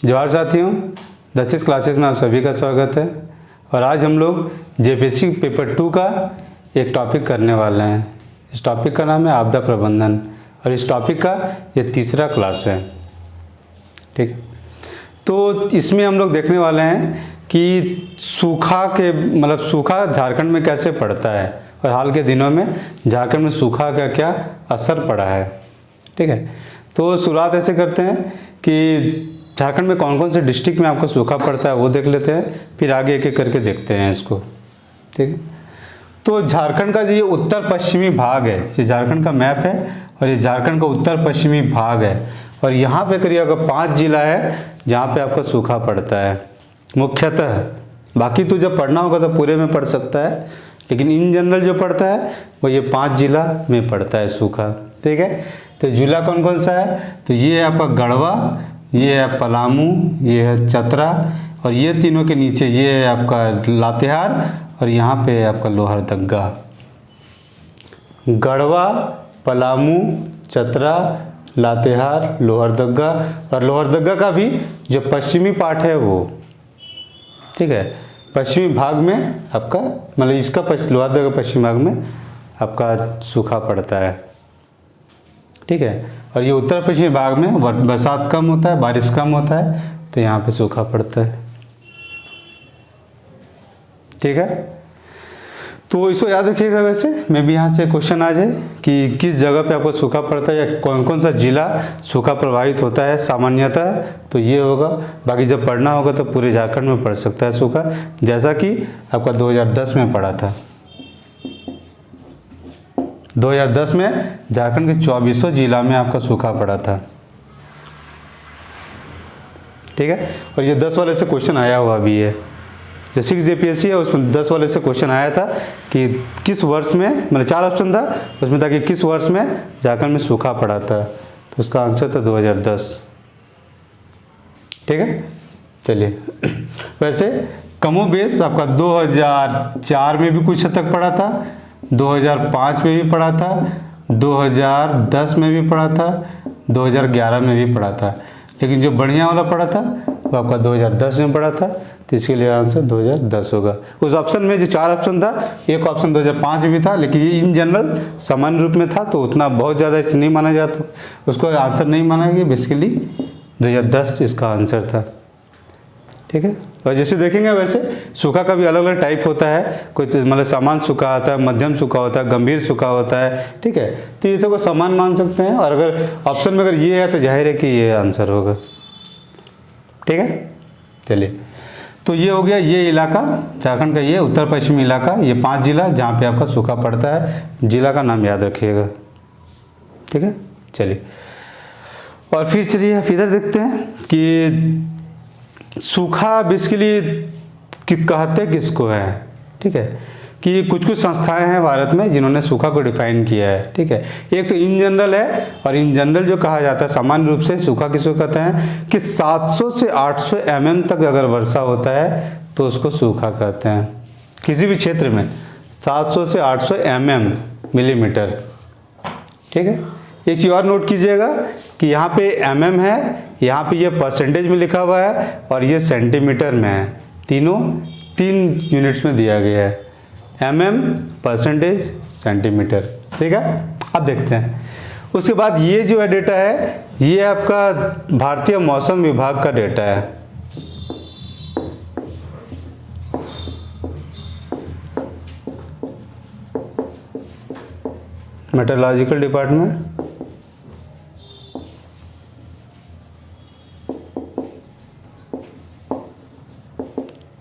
जवाहर साथियों, 10वीं क्लासेस में आप सभी का स्वागत है। और आज हम लोग जेपीएससी पेपर 2 का एक टॉपिक करने वाले हैं। इस टॉपिक का नाम है आपदा प्रबंधन और इस टॉपिक का ये तीसरा क्लास है। ठीक है, तो इसमें हम लोग देखने वाले हैं कि सूखा झारखंड में कैसे पड़ता है और हाल के दिनों में झारखंड में सूखा का क्या असर पड़ा है। ठीक है, तो शुरुआत ऐसे करते हैं कि झारखंड में कौन कौन से डिस्ट्रिक्ट में आपका सूखा पड़ता है वो देख लेते हैं, फिर आगे एक एक करके देखते हैं इसको। ठीक है, तो झारखंड का जो ये उत्तर पश्चिमी भाग है, ये झारखंड का मैप है और ये झारखंड का उत्तर पश्चिमी भाग है और यहाँ पे करिएगा 5 जिला है जहाँ पे आपका सूखा पड़ता है मुख्यतः। बाकी तो जब पढ़ना होगा तो पूरे में पढ़ सकता है, लेकिन इन जनरल जो पड़ता है वो ये 5 जिला में पड़ता है सूखा। ठीक है, तो जिला कौन कौन सा है, तो ये है आपका गढ़वा, ये है पलामू, ये है चतरा और ये तीनों के नीचे ये है आपका लातेहार और यहाँ पे है आपका लोहरदग्गा। गढ़वा, पलामू, चतरा, लातेहार, लोहरदग्गा और लोहरदग्गा का भी जो पश्चिमी पार्ट है वो, ठीक है, पश्चिमी भाग में आपका मतलब इसका लोहरदग्गा पश्चिमी भाग में आपका सूखा पड़ता है। ठीक है, और ये उत्तर पश्चिमी भाग में बरसात कम होता है, बारिश कम होता है, तो यहाँ पे सूखा पड़ता है। ठीक है, तो इसको याद रखिएगा। वैसे मैं भी यहाँ से क्वेश्चन आ जाए कि किस जगह पे आपको सूखा पड़ता है या कौन कौन सा जिला सूखा प्रभावित होता है सामान्यतः, तो ये होगा। बाकी जब पढ़ना होगा तो पूरे झारखंड में पड़ सकता है सूखा, जैसा कि आपका 2010 में पड़ा था। 2010 में झारखंड के 2400 जिला में आपका सूखा पड़ा था। ठीक है, और ये 10 वाले से क्वेश्चन आया हुआ भी है। जो 6 जेपीएससी है उसमें 10 वाले से क्वेश्चन आया था कि किस वर्ष में, मतलब 4 ऑप्शन था उसमें था कि किस वर्ष में झारखंड में सूखा पड़ा था, तो उसका आंसर था 2010। ठीक है, चलिए। वैसे कमोबेश आपका 2004 में भी कुछ हद तक पड़ा था, 2005 में भी पड़ा था, 2010 में भी पड़ा था, 2011 में भी पड़ा था, लेकिन जो बढ़िया वाला पड़ा था वो आपका 2010 में पड़ा था, तो इसके लिए आंसर 2010 होगा। उस ऑप्शन में जो 4 ऑप्शन था, एक ऑप्शन 2005 में भी था, लेकिन ये इन जनरल सामान्य रूप में था तो उतना बहुत ज़्यादा नहीं माना जाता, उसको आंसर नहीं माना गया। बेसिकली 2010 इसका आंसर था। ठीक है, और जैसे देखेंगे वैसे सूखा का भी अलग अलग टाइप होता है। कुछ मतलब सामान्य सूखा होता है, मध्यम सूखा होता है, गंभीर सूखा होता है। ठीक है, तो ये सबको समान मान सकते हैं और अगर ऑप्शन में अगर ये है तो जाहिर है कि ये आंसर होगा। ठीक है, चलिए। तो ये हो गया ये इलाका झारखंड का, ये उत्तर पश्चिमी इलाका, ये 5 जिला जहाँ पे आपका सूखा पड़ता है। जिला का नाम याद रखिएगा। ठीक है, चलिए। और फिर चलिए इधर देखते हैं कि सूखा बेसिकली कहते किसको है। ठीक है, कि कुछ कुछ संस्थाएं हैं भारत में जिन्होंने सूखा को डिफाइन किया है। ठीक है, एक तो इन जनरल है और इन जनरल जो कहा जाता है सामान्य रूप से सूखा किसको कहते हैं कि 700 से 800 mm तक अगर वर्षा होता है तो उसको सूखा कहते हैं। किसी भी क्षेत्र में 700 से 800 मिलीमीटर। ठीक है, एक चीज़ और नोट कीजिएगा कि यहाँ पे mm है, यहाँ पे ये परसेंटेज में लिखा हुआ है और ये सेंटीमीटर में है। तीनों 3 यूनिट्स में दिया गया है, mm, परसेंटेज, सेंटीमीटर। ठीक है, अब देखते हैं। उसके बाद ये जो है डेटा है, ये आपका भारतीय मौसम विभाग का डेटा है। Metrological department,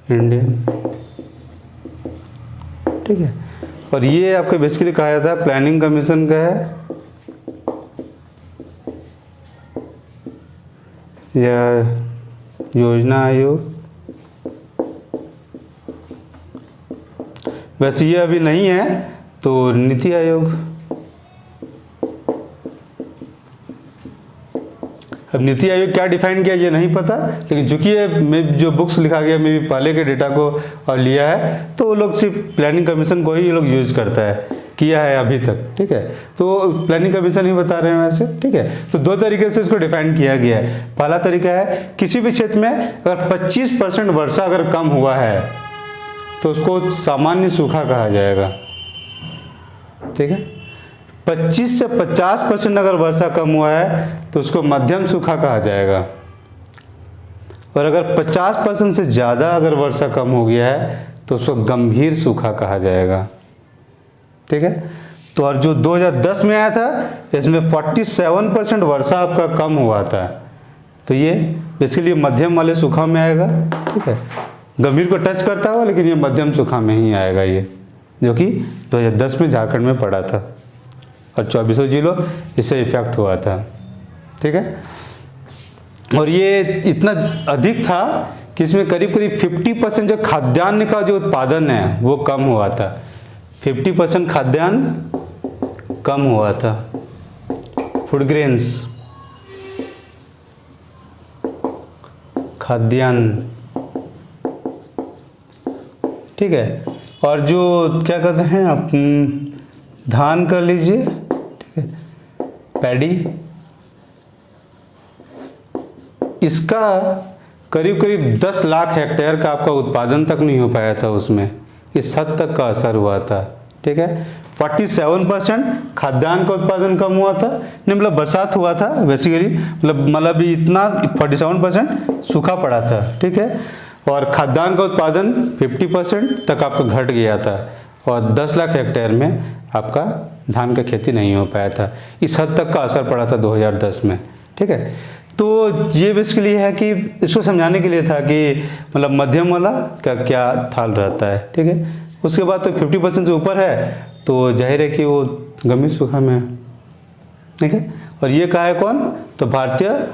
Indian. ठीक है, और ये आपके बेसिकली कहा जाता है प्लानिंग कमीशन का है या योजना आयोग। वैसे ये अभी नहीं है तो नीति आयोग। अब नीति आयोग क्या डिफाइन किया ये नहीं पता, लेकिन चूंकि ये जो बुक्स लिखा गया मैं भी पहले के डेटा को और लिया है तो वो लोग सिर्फ प्लानिंग कमीशन को ही ये लोग यूज करता है। किया है अभी तक, ठीक है। तो प्लानिंग कमीशन ही बता रहे हैं वैसे, ठीक है। तो दो तरीके से इसको डिफाइन किया गया है। पहला तरीका है किसी भी क्षेत्र में अगर 25% वर्षा अगर कम हुआ है तो उसको सामान्य सूखा कहा जाएगा, ठीक है। 25 से 50% अगर वर्षा कम हुआ है तो उसको मध्यम सूखा कहा जाएगा, और अगर 50% से ज़्यादा अगर वर्षा कम हो गया है तो उसको गंभीर सूखा कहा जाएगा, ठीक है। तो और जो 2010 में आया था इसमें 47% वर्षा आपका कम हुआ था, तो ये बेसिकली मध्यम वाले सूखा में आएगा, ठीक है। गंभीर को टच करता होगा लेकिन ये मध्यम सूखा में ही आएगा, ये जो कि 2010 में झारखंड में पड़ा था और 24 जिलों इससे इफेक्ट हुआ था, ठीक है। और ये इतना अधिक था कि इसमें करीब करीब 50% जो खाद्यान्न का जो उत्पादन है वो कम हुआ था। 50% खाद्यान्न कम हुआ था, फूड ग्रेन्स, खाद्यान्न, ठीक है। और जो क्या कहते हैं आप धान कर लीजिए, ठीक है, पैडी, इसका करीब करीब 10 लाख हेक्टेयर का आपका उत्पादन तक नहीं हो पाया था, उसमें इस हद तक का असर हुआ था, ठीक है। 47% खाद्यान्न का उत्पादन कम हुआ था, नहीं मतलब बरसात हुआ था बेसिकली, मतलब इतना 47% सूखा पड़ा था, ठीक है। और खाद्यान्न का उत्पादन 50% तक आपका घट गया था, और 10 लाख हेक्टेयर में आपका धान का खेती नहीं हो पाया था। इस हद तक का असर पड़ा था 2010 में, ठीक है। तो ये बेसिकली है कि इसको समझाने के लिए था कि मतलब मध्यम वाला का क्या थाल रहता है, ठीक है। उसके बाद तो 50% से ऊपर है तो जाहिर है कि वो गंभीर सूखा में है, ठीक है। और ये कहा है कौन, तो भारतीय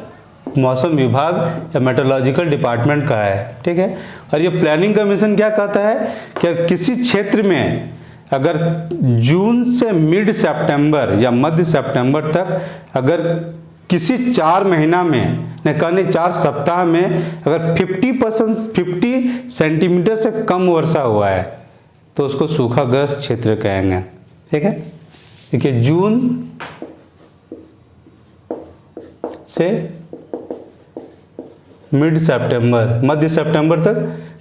मौसम विभाग या मेट्रोलॉजिकल डिपार्टमेंट का है, ठीक है। और ये प्लानिंग कमीशन क्या कहता है कि किसी क्षेत्र में अगर जून से मिड सितंबर या मध्य सितंबर तक अगर किसी 4 महीना में न कहने 4 सप्ताह में अगर 50 सेंटीमीटर से कम वर्षा हुआ है तो उसको सूखाग्रस्त क्षेत्र कहेंगे, ठीक है। देखिए जून से मिड सितंबर मध्य सितंबर तक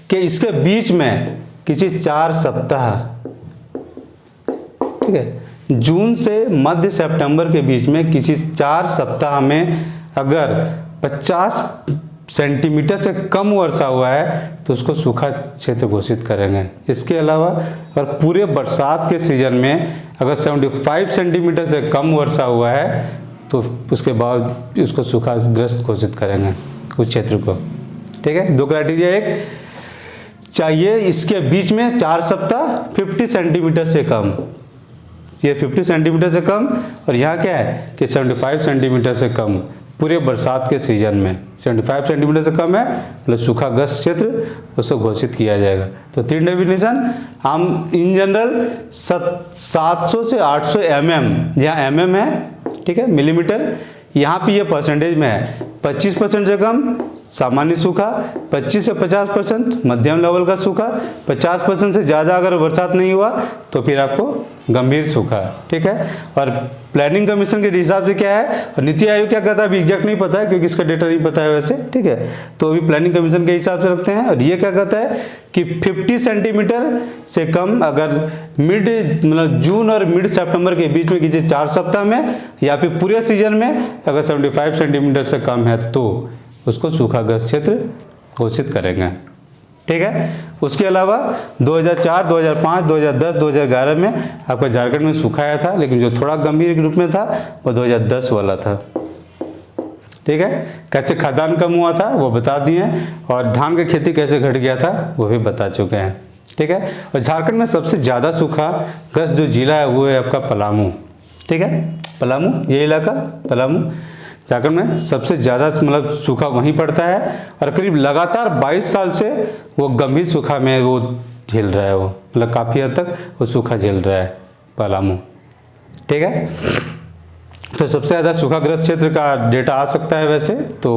के इसके बीच में किसी 4 सप्ताह, ठीक है, जून से मध्य सितंबर के बीच में किसी 4 सप्ताह में अगर 50 सेंटीमीटर से कम वर्षा हुआ है तो उसको सूखा क्षेत्र घोषित करेंगे। इसके अलावा अगर पूरे बरसात के सीजन में अगर 75 सेंटीमीटर से कम वर्षा हुआ है तो उसके बाद उसको सूखाग्रस्त घोषित करेंगे उस क्षेत्र को, ठीक है। 2 क्राइटेरिया, एक चाहिए इसके बीच में 4 सप्ताह 50 सेंटीमीटर से कम, ये 50 सेंटीमीटर से कम, और यहाँ क्या है कि 75 सेंटीमीटर से कम पूरे बरसात के सीजन में 75 सेंटीमीटर से कम है मतलब सूखाग्रस्त क्षेत्र उसको घोषित किया जाएगा। तो 3 डेफिनेशन हम इन जनरल 700 से 800 mm, यहाँ mm है, ठीक है, मिलीमीटर, यहाँ पे ये परसेंटेज में है। 25% से कम सामान्य सूखा, 25 से 50% मध्यम लेवल का सूखा, 50% से ज़्यादा अगर बरसात नहीं हुआ तो फिर आपको गंभीर सूखा, ठीक है। और प्लानिंग कमीशन के हिसाब से क्या है और नीति आयोग क्या कहता है अभी एग्जैक्ट नहीं पता है क्योंकि इसका डेटा नहीं पता है वैसे, ठीक है। तो अभी प्लानिंग कमीशन के हिसाब से रखते हैं। और ये क्या कहता है कि 50 सेंटीमीटर से कम अगर मिड मतलब जून और मिड सितंबर के बीच में किसी 4 सप्ताह में या फिर पूरे सीजन में अगर 75 सेंटीमीटर से कम है तो उसको सूखाग्रस्त क्षेत्र घोषित करेंगे, ठीक है। उसके अलावा 2004, 2005, 2010, 2011 में आपका झारखंड में सूखा आया था, लेकिन जो थोड़ा गंभीर रूप में था वो 2010 वाला था, ठीक है। कैसे खाद्यान्न कम हुआ था वो बता दिए, और धान की खेती कैसे घट गया था वो भी बता चुके हैं, ठीक है। और झारखंड में सबसे ज़्यादा सूखाग्रस्त जो जिला है वो है आपका पलामू, ठीक है। पलामू, ये इलाका पलामू झारखंड में सबसे ज़्यादा मतलब सूखा वहीं पड़ता है, और करीब लगातार 22 साल से वो गंभीर सूखा में वो झेल रहा है, वो मतलब काफ़ी हद तक वो सूखा झेल रहा है पलामू, ठीक है। तो सबसे ज़्यादा सूखाग्रस्त क्षेत्र का डेटा आ सकता है वैसे, तो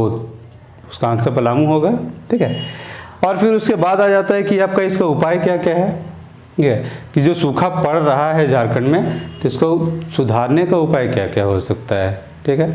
उसका आंसर पलामू होगा, ठीक है। और फिर उसके बाद आ जाता है कि आपका इसका उपाय क्या क्या है, ठीक है, कि जो सूखा पड़ रहा है झारखंड में, तो इसको सुधारने का उपाय क्या क्या हो सकता है। ठीक है,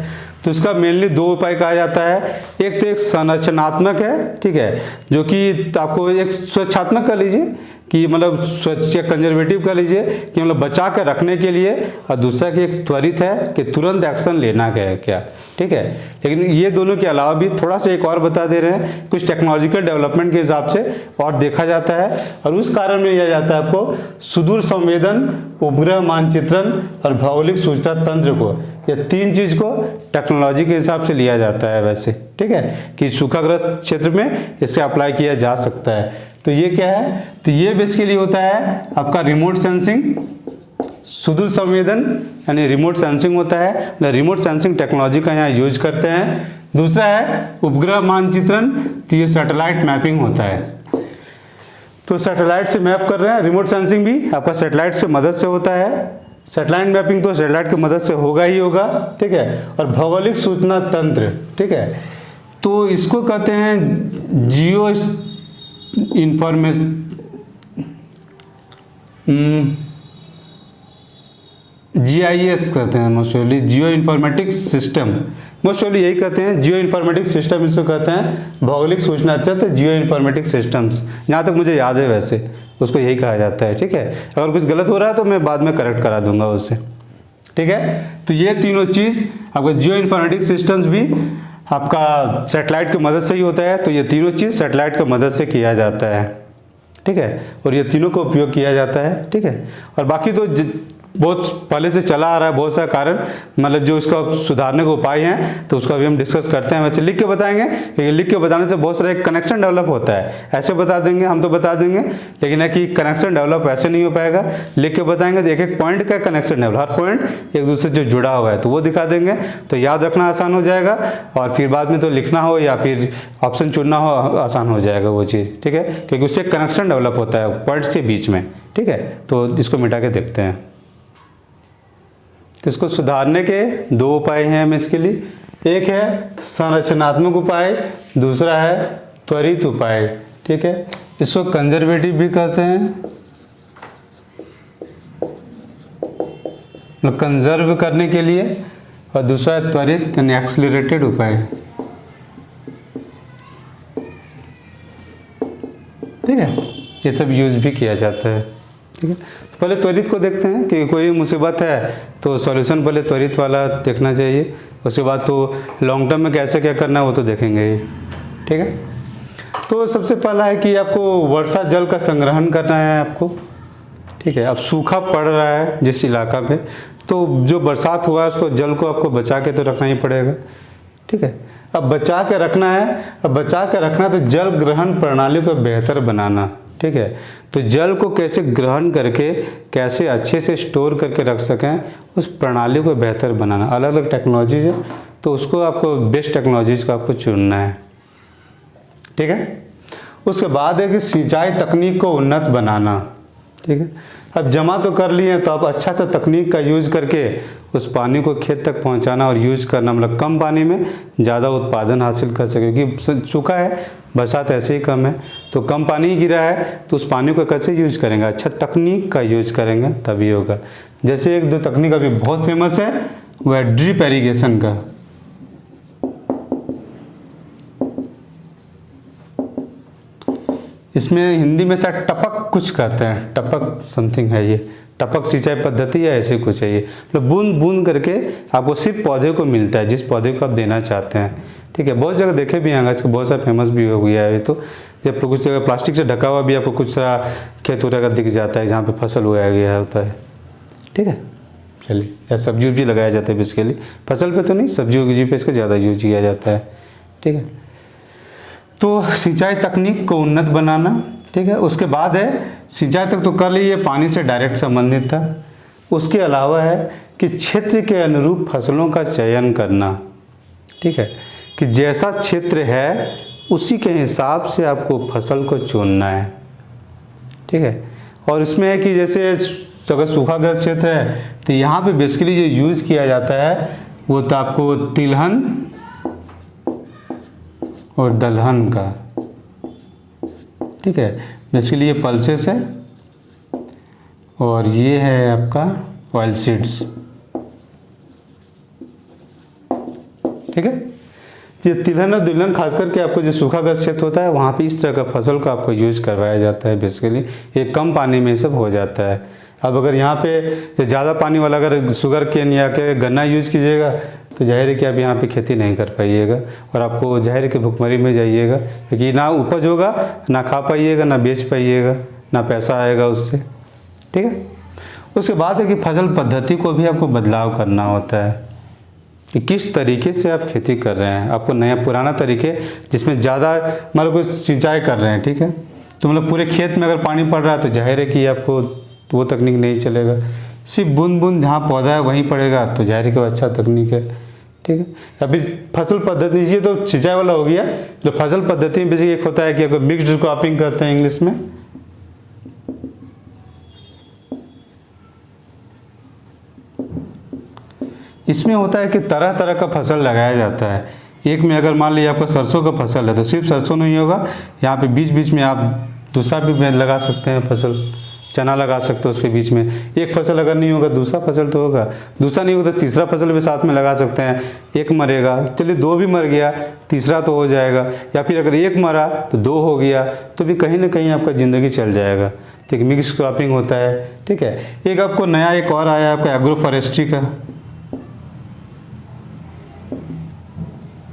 तो इसका मेनली दो उपाय कहा जाता है। एक तो एक संरचनात्मक है, ठीक है, जो कि आपको एक स्वच्छात्मक कर लीजिए कि मतलब स्वच्छ या कंजर्वेटिव कर लीजिए कि मतलब बचा के रखने के लिए, और दूसरा कि एक त्वरित है कि तुरंत एक्शन लेना है क्या। ठीक है, लेकिन ये दोनों के अलावा भी थोड़ा सा एक और बता दे रहे हैं, कुछ टेक्नोलॉजिकल डेवलपमेंट के हिसाब से और देखा जाता है, और उस कारण में लिया जाता है आपको सुदूर संवेदन, उपग्रह मानचित्रण और भौगोलिक सूचना तंत्र को, ये तीन चीज को टेक्नोलॉजी के हिसाब से लिया जाता है वैसे। ठीक है, कि सूखाग्रस्त क्षेत्र में इसे अप्लाई किया जा सकता है। तो ये क्या है, तो ये बेसिकली होता है आपका रिमोट सेंसिंग, सुदूर संवेदन यानी रिमोट सेंसिंग होता है, रिमोट सेंसिंग टेक्नोलॉजी का यहाँ यूज करते हैं। दूसरा है उपग्रह मानचित्रण, तो ये सैटेलाइट मैपिंग होता है, तो सैटेलाइट से मैप कर रहे हैं। रिमोट सेंसिंग भी आपका सैटेलाइट से मदद से होता है, सैटेलाइट मैपिंग तो सैटेलाइट की मदद से होगा ही होगा। ठीक है, और भौगोलिक सूचना तंत्र, ठीक है, तो इसको कहते हैं जियो इंफॉर्मेशन GIS कहते हैं mostly, geo informatics system, mostly यही कहते हैं, जियो इन्फॉर्मेटिक्स सिस्टम इसको कहते हैं, भौगोलिक सूचना तंत्र जियो इन्फॉर्मेटिक्स सिस्टम्स, जहाँ तक मुझे याद है वैसे उसको यही कहा जाता है। ठीक है, अगर कुछ गलत हो रहा है तो मैं बाद में करेक्ट करा दूंगा उससे। ठीक है, तो ये तीनों चीज़ आपका जियो इन्फॉर्मेटिक्स सिस्टम्स भी आपका सैटेलाइट की मदद से ही होता है, तो ये तीनों चीज़ सैटेलाइट की मदद से किया जाता है। ठीक है, और ये तीनों का उपयोग किया जाता है। ठीक है, और बाकी तो बहुत पहले से चला आ रहा है, बहुत सारे कारण मतलब जो इसका सुधारने के उपाय हैं, तो उसका भी हम डिस्कस करते हैं। वैसे लिख के बताएंगे, क्योंकि लिख के बताने से बहुत सारा कनेक्शन डेवलप होता है। ऐसे बता देंगे हम तो बता देंगे, लेकिन है कि कनेक्शन डेवलप ऐसे नहीं हो पाएगा। लिख के बताएंगे तो एक एक पॉइंट का कनेक्शन डेवलप, हर पॉइंट एक दूसरे से जुड़ा हुआ है तो वो दिखा देंगे, तो याद रखना आसान हो जाएगा, और फिर बाद में तो लिखना हो या फिर ऑप्शन चुनना हो आसान हो जाएगा वो चीज़। ठीक है, क्योंकि उससे कनेक्शन डेवलप होता है पॉइंट्स के बीच में। ठीक है, तो इसको मिटा के देखते हैं। तो इसको सुधारने के दो उपाय हैं हमें इसके लिए, एक है संरचनात्मक उपाय, दूसरा है त्वरित उपाय। ठीक है, इसको कंजर्वेटिव भी कहते हैं, मतलब कंजर्व करने के लिए, और दूसरा है त्वरित यानी एक्सीलरेटेड उपाय। ठीक है, ये सब यूज भी किया जाता है। ठीक है, पहले त्वरित को देखते हैं कि कोई मुसीबत है तो सॉल्यूशन पहले त्वरित वाला देखना चाहिए, उसके बाद तो लॉन्ग टर्म में कैसे क्या करना है वो तो देखेंगे ही। ठीक है, तो सबसे पहला है कि आपको वर्षा जल का संग्रहण करना है आपको। ठीक है, अब सूखा पड़ रहा है जिस इलाका में, तो जो बरसात हुआ है उसको जल को आपको बचा के तो रखना ही पड़ेगा। ठीक है, अब बचा के रखना है, अब बचा के रखना है तो जल ग्रहण प्रणाली को बेहतर बनाना। ठीक है, तो जल को कैसे ग्रहण करके कैसे अच्छे से स्टोर करके रख सकें, उस प्रणाली को बेहतर बनाना। अलग अलग टेक्नोलॉजीज है, तो उसको आपको बेस्ट टेक्नोलॉजीज का आपको चुनना है। ठीक है, उसके बाद है कि सिंचाई तकनीक को उन्नत बनाना। ठीक है, अब जमा तो कर लिए हैं, तो अब अच्छा सा तकनीक का यूज करके उस पानी को खेत तक पहुंचाना और यूज करना, मतलब कम पानी में ज़्यादा उत्पादन हासिल कर सके, क्योंकि सूखा है, बरसात ऐसे ही कम है, तो कम पानी ही गिरा है, तो उस पानी को कैसे यूज करेंगे, अच्छा तकनीक का यूज करेंगे तभी होगा। जैसे एक दो तकनीक अभी बहुत फेमस है, वो है ड्रिप एरीगेशन का। इसमें हिंदी में शायद टपक कुछ कहते हैं, टपक समथिंग है, ये टपक सिंचाई पद्धति या ऐसे कुछ है ये, मतलब बूंद बूंद करके आपको सिर्फ पौधे को मिलता है जिस पौधे को आप देना चाहते हैं। ठीक है, बहुत जगह देखे भी हैं, इसका बहुत सारा फेमस भी हो गया है। तो जब कुछ जगह प्लास्टिक से ढका हुआ भी आपको कुछ सारा खेत वगैरह दिख जाता है जहाँ पे फसल उगाया गया होता है। ठीक है, चलिए, या सब्जी उब्जी लगाया जाता है बेसिकली, फसल पे तो नहीं, सब्जी उब्जी पे इसका ज़्यादा यूज किया जाता है। ठीक है, तो सिंचाई तकनीक को उन्नत बनाना। ठीक है, उसके बाद है सिंचाई तक तो कर ली, ये पानी से डायरेक्ट संबंधित था। उसके अलावा है कि क्षेत्र के अनुरूप फसलों का चयन करना। ठीक है, कि जैसा क्षेत्र है उसी के हिसाब से आपको फसल को चुनना है। ठीक है, और इसमें है कि जैसे अगर सूखाग्रस्त क्षेत्र है तो यहाँ पे बेसिकली जो यूज किया जाता है वो तो आपको तिलहन और दलहन का। ठीक है, बेसिकली ये पल्सेस है, और ये है आपका ऑयल सीड्स। ठीक है, ये तिलहन और दुल्हन खास करके आपको जो सूखाग्रस्त क्षेत्र होता है वहाँ पे इस तरह का फसल का आपको यूज करवाया जाता है। बेसिकली ये कम पानी में सब हो जाता है। अब अगर यहाँ पे ज़्यादा पानी वाला अगर शुगर केन या के गन्ना यूज कीजिएगा तो जाहिर है कि आप यहाँ पे खेती नहीं कर पाइएगा और आपको जाहिर है कि भुखमरी में जाइएगा, क्योंकि ना उपज होगा, ना खा पाइएगा, ना बेच पाइएगा, ना पैसा आएगा उससे। ठीक है, उसके बाद है कि फसल पद्धति को भी आपको बदलाव करना होता है कि किस तरीके से आप खेती कर रहे हैं। आपको नया पुराना तरीके जिसमें ज़्यादा मतलब कुछ सिंचाई कर रहे हैं, ठीक है, तो मतलब पूरे खेत में अगर पानी पड़ रहा है तो जाहिर है कि आपको वो तकनीक नहीं चलेगा। सिर्फ बूंद बूंद जहाँ पौधा है वहीं पड़ेगा तो जाहिर है कि वो अच्छा तकनीक है। ठीक है, अभी फसल पद्धति ये तो सिंचाई वाला हो गया। जो फसल पद्धति में बेसिक एक होता है कि अगर मिक्स्ड क्रॉपिंग करते हैं इंग्लिश में, इसमें होता है कि तरह तरह का फसल लगाया जाता है। एक में अगर मान लीजिए आपका सरसों का फसल है तो सिर्फ सरसों नहीं होगा, यहाँ पे बीच बीच में आप दूसरा भी लगा सकते हैं फसल, चना लगा सकते हो उसके बीच में। एक फसल अगर नहीं होगा दूसरा फसल तो होगा, दूसरा नहीं होगा तो तीसरा फसल भी साथ में लगा सकते हैं। एक मरेगा, चलिए दो भी मर गया, तीसरा तो हो जाएगा, या फिर अगर एक मरा तो दो हो गया, तो भी कहीं ना कहीं आपका ज़िंदगी चल जाएगा। ठीक है, मिक्स क्रॉपिंग होता है। ठीक है, एक आपको नया एक और आया आपका एग्रो फॉरेस्ट्री का।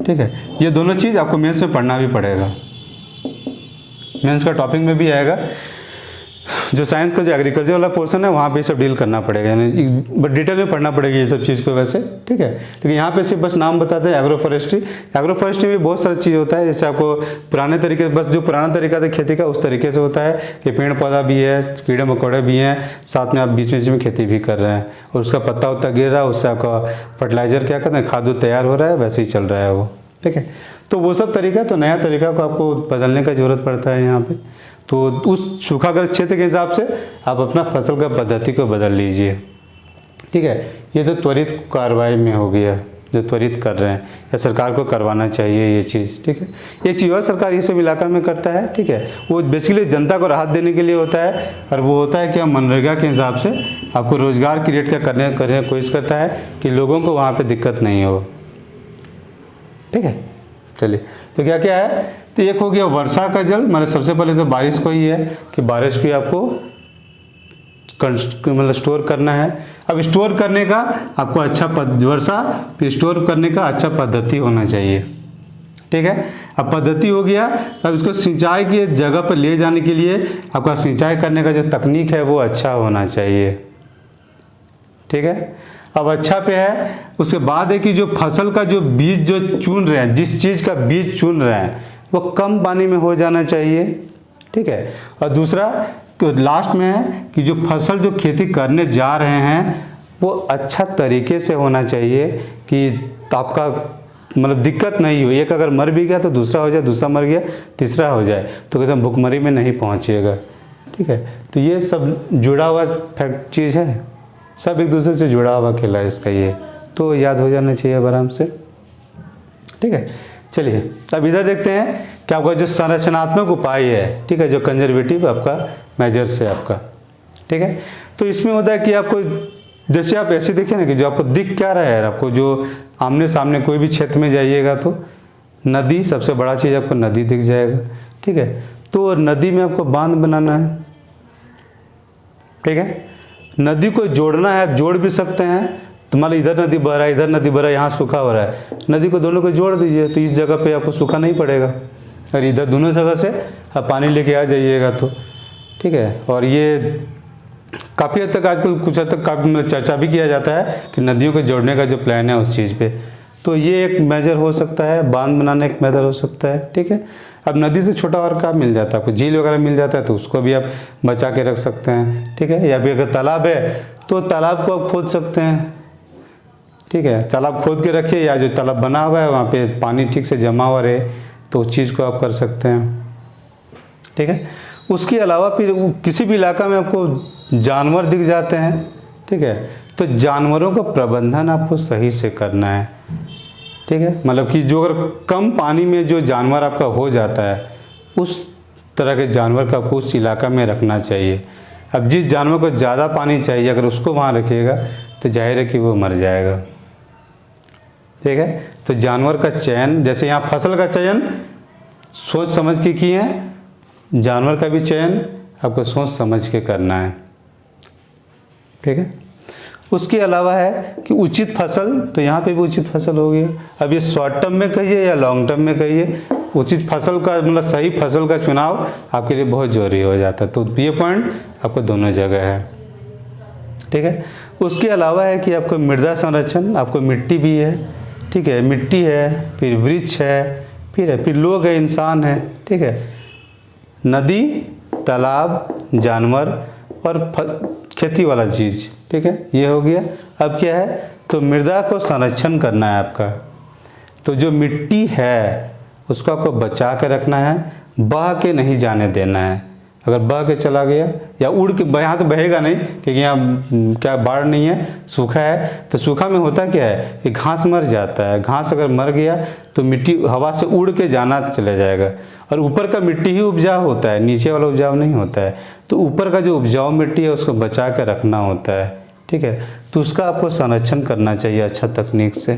ठीक है, ये दोनों चीज़ आपको मेंस में पढ़ना भी पड़ेगा, मेंस का टॉपिक में भी आएगा। जो साइंस का जो एग्रीकल्चर वाला पोर्शन है वहाँ पे सब डील करना पड़ेगा, यानी बट डिटेल में पढ़ना पड़ेगा ये सब चीज़ को वैसे। ठीक है, लेकिन यहाँ पे सिर्फ बस नाम बताते हैं एग्रो फॉरेस्ट्री। एग्रो फॉरेस्ट्री में बहुत सारा चीज़ होता है, जैसे आपको पुराने तरीके, बस जो पुराना तरीका था खेती का उस तरीके से होता है कि पेड़ पौधा भी है, कीड़े मकोड़े भी हैं, साथ में आप बीच बीच में खेती भी कर रहे हैं और उसका पत्ता उत्ता गिर रहा है, उससे आपका फर्टिलाइजर क्या कहते हैं, खाद तैयार हो रहा है, वैसे ही चल रहा है वो। ठीक है, तो वो सब तरीका, तो नया तरीका को आपको बदलने का ज़रूरत पड़ता है यहाँ पे। तो उस सूखाग्रस्त क्षेत्र के हिसाब से आप अपना फसल का पद्धति को बदल लीजिए। ठीक है, ये तो त्वरित कार्रवाई में हो गया, जो त्वरित कर रहे हैं या सरकार को करवाना चाहिए ये चीज़। ठीक है, ये चीज़ और सरकार ये सब इलाका में करता है। ठीक है, वो बेसिकली जनता को राहत देने के लिए होता है, और वो होता है कि हम मनरेगा के हिसाब से आपको रोज़गार क्रिएट करने की कोशिश करता है कि लोगों को वहाँ पर दिक्कत नहीं हो। ठीक है, चलिए, तो क्या क्या है, तो एक हो गया वर्षा का जल, मतलब सबसे पहले तो बारिश को ही है कि बारिश को आपको मतलब स्टोर करना है। अब स्टोर करने का आपको अच्छा वर्षा स्टोर करने का अच्छा पद्धति होना चाहिए। ठीक है, अब पद्धति हो गया, अब इसको सिंचाई की जगह पर ले जाने के लिए आपका सिंचाई करने का जो तकनीक है वो अच्छा होना चाहिए। ठीक है, अब अच्छा पे है, उसके बाद है कि जो फसल का जो बीज जो चुन रहे हैं, जिस चीज़ का बीज चुन रहे हैं वो कम पानी में हो जाना चाहिए। ठीक है, और दूसरा तो लास्ट में है कि जो फसल जो खेती करने जा रहे हैं वो अच्छा तरीके से होना चाहिए कि आपका मतलब दिक्कत नहीं हो। एक अगर मर भी गया तो दूसरा हो जाए, दूसरा मर गया तीसरा हो जाए, तो कैसे भुखमरी में नहीं पहुंचिएगा। ठीक है, तो ये सब जुड़ा हुआ फैक्ट चीज़ है, सब एक दूसरे से जुड़ा हुआ खेला है इसका, ये तो याद हो जाना चाहिए आराम से। ठीक है, चलिए अब इधर देखते हैं कि आपका जो संरचनात्मक उपाय है, ठीक है, जो कंजर्वेटिव आपका मेजर्स है आपका। ठीक है, तो इसमें होता है कि आपको जैसे आप ऐसे देखिए ना कि जो आपको दिख क्या रहा है, आपको जो आमने सामने कोई भी क्षेत्र में जाइएगा तो नदी, सबसे बड़ा चीज़ आपको नदी दिख जाएगा। ठीक है, तो नदी में आपको बांध बनाना है। ठीक है, नदी को जोड़ना है, आप जोड़ भी सकते हैं, तो मान लो इधर नदी बह रहा है, इधर नदी बह रहा है, यहाँ सूखा हो रहा है, नदी को दोनों को जोड़ दीजिए तो इस जगह पे आपको सूखा नहीं पड़ेगा, और इधर दोनों जगह से आप पानी लेके आ जाइएगा तो। ठीक है, और ये काफ़ी हद तक आजकल कुछ हद तक काफ़ी चर्चा भी किया जाता है कि नदियों को जोड़ने का जो प्लान है उस चीज़ पे, तो ये एक मेजर हो सकता है, बांध बनाने एक मेजर हो सकता है। ठीक है, अब नदी से छोटा और क्या मिल जाता है आपको, झील वगैरह मिल जाता है तो उसको भी आप बचा के रख सकते हैं। ठीक है, या फिर अगर तालाब है तो तालाब को आप खोद सकते हैं। ठीक है, तालाब खोद के रखिए, या जो तालाब बना हुआ है वहाँ पे पानी ठीक से जमा हुआ रहे तो उस चीज़ को आप कर सकते हैं। ठीक है, उसके अलावा फिर किसी भी इलाका में आपको जानवर दिख जाते हैं। ठीक है, तो जानवरों का प्रबंधन आपको सही से करना है। ठीक है, मतलब कि जो अगर कम पानी में जो जानवर आपका हो जाता है उस तरह के जानवर का आपको उस इलाका में रखना चाहिए। अब जिस जानवर को ज़्यादा पानी चाहिए अगर उसको वहाँ रखिएगा तो जाहिर है कि वो मर जाएगा। ठीक है, तो जानवर का चयन, जैसे यहाँ फसल का चयन सोच समझ के किए हैं, जानवर का भी चयन आपको सोच समझ के करना है। ठीक है, उसके अलावा है कि उचित फसल, तो यहाँ पे भी उचित फसल हो गया। अब ये शॉर्ट टर्म में कहिए या लॉन्ग टर्म में कहिए, उचित फसल का मतलब सही फसल का चुनाव आपके लिए बहुत जरूरी हो जाता है। तो ये पॉइंट आपको दोनों जगह है। ठीक है, उसके अलावा है कि आपको मृदा संरक्षण, आपको मिट्टी भी है। ठीक है, मिट्टी है, फिर वृक्ष है, फिर लोग है, इंसान है। ठीक है, नदी, तालाब, जानवर और खेती वाला चीज़। ठीक है, ये हो गया। अब क्या है, तो मृदा को संरक्षण करना है आपका। तो जो मिट्टी है उसको आपको बचा के रखना है, बह के नहीं जाने देना है। अगर बह के चला गया या उड़ के, यहाँ तो बहेगा नहीं क्योंकि यहाँ क्या बाढ़ नहीं है, सूखा है। तो सूखा में होता क्या है कि घास मर जाता है। घास अगर मर गया तो मिट्टी हवा से उड़ के जाना चले जाएगा। और ऊपर का मिट्टी ही उपजाऊ होता है, नीचे वाला उपजाऊ नहीं होता है। तो ऊपर का जो उपजाऊ मिट्टी है उसको बचा के रखना होता है। ठीक है, तो उसका आपको संरक्षण करना चाहिए अच्छा तकनीक से।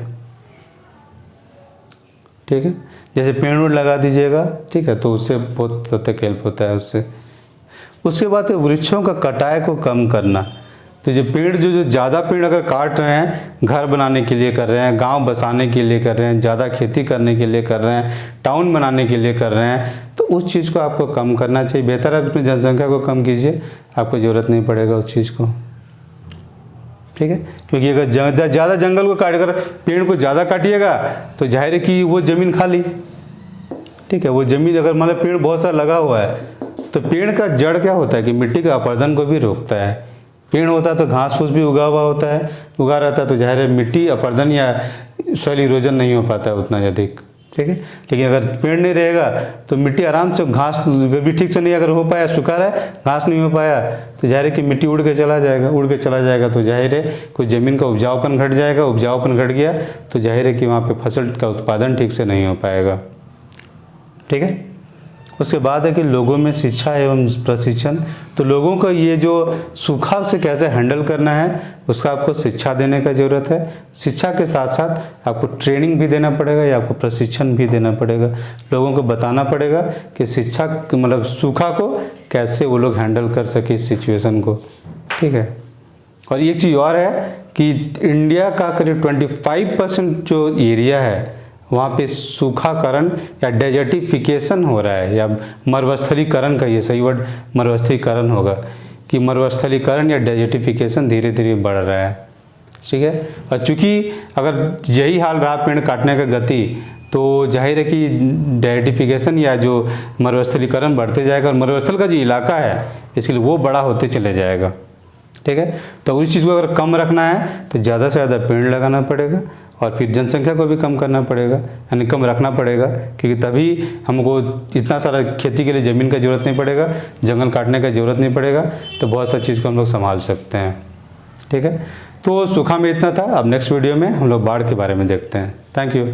ठीक है, जैसे पेड़ वेड़ लगा दीजिएगा। ठीक है, तो उससे बहुत तक हेल्प होता है उससे। उसके बाद वृक्षों का कटाई को कम करना। तो जो पेड़ जो ज़्यादा पेड़ अगर काट रहे हैं, घर बनाने के लिए कर रहे हैं, गांव बसाने के लिए कर रहे हैं, ज़्यादा खेती करने के लिए कर रहे हैं, टाउन बनाने के लिए कर रहे हैं, तो उस चीज़ को आपको कम करना चाहिए। बेहतर है अपनी जनसंख्या को कम कीजिए, आपको ज़रूरत नहीं पड़ेगा उस चीज़ को। ठीक है, क्योंकि अगर ज़्यादा जंगल को काट कर पेड़ को ज़्यादा काटिएगा तो जाहिर है कि वो ज़मीन खाली। ठीक है, वो ज़मीन अगर मतलब पेड़ बहुत सारा लगा हुआ है तो पेड़ का जड़ क्या होता है कि मिट्टी का अपरदन को भी रोकता है। पेड़ होता है तो घास फूस भी उगा हुआ होता है, उगा रहता है, तो जाहिर है मिट्टी अपरदन या सॉइल इरोजन नहीं हो पाता है उतना अधिक। ठीक है, लेकिन अगर पेड़ नहीं रहेगा तो मिट्टी आराम से, घास भी ठीक से नहीं अगर हो पाया, सूखा रहा है, घास नहीं हो पाया, तो जाहिर है कि मिट्टी उड़ के चला जाएगा। तो जाहिर है कोई ज़मीन का उपजाऊपन घट जाएगा। उपजाऊपन घट गया तो जाहिर है कि वहाँ पे फसल का उत्पादन ठीक से नहीं हो पाएगा। ठीक है, उसके बाद है कि लोगों में शिक्षा एवं प्रशिक्षण। तो लोगों को ये जो सूखा से कैसे हैंडल करना है उसका आपको शिक्षा देने का ज़रूरत है। शिक्षा के साथ साथ आपको ट्रेनिंग भी देना पड़ेगा या आपको प्रशिक्षण भी देना पड़ेगा। लोगों को बताना पड़ेगा कि शिक्षा मतलब सूखा को कैसे वो लोग हैंडल कर सके इस सिचुएशन को। ठीक है, और एक चीज़ और है कि इंडिया का करीब 25% जो एरिया है वहाँ पे सूखाकरण या डेजर्टिफिकेशन हो रहा है, या मरुस्थलीकरण का, ये सही वर्ड मरुस्थलीकरण होगा, कि मरुस्थलीकरण या डेजर्टिफिकेशन धीरे धीरे बढ़ रहा है। ठीक है, और चूँकि अगर यही हाल रहा पेड़ काटने का गति, तो जाहिर है कि डेजर्टिफिकेशन या जो मरुस्थलीकरण बढ़ते जाएगा और मरुस्थल का जो इलाका है इसके लिए वो बड़ा होते चले जाएगा। ठीक है, तो उस चीज़ को अगर कम रखना है तो ज़्यादा से ज़्यादा पेड़ लगाना पड़ेगा और फिर जनसंख्या को भी कम करना पड़ेगा, यानी कम रखना पड़ेगा, क्योंकि तभी हमको इतना सारा खेती के लिए ज़मीन का ज़रूरत नहीं पड़ेगा, जंगल काटने का ज़रूरत नहीं पड़ेगा, तो बहुत सारी चीज़ को हम लोग संभाल सकते हैं। ठीक है, तो सूखा में इतना था। अब नेक्स्ट वीडियो में हम लोग बाढ़ के बारे में देखते हैं। Thank you.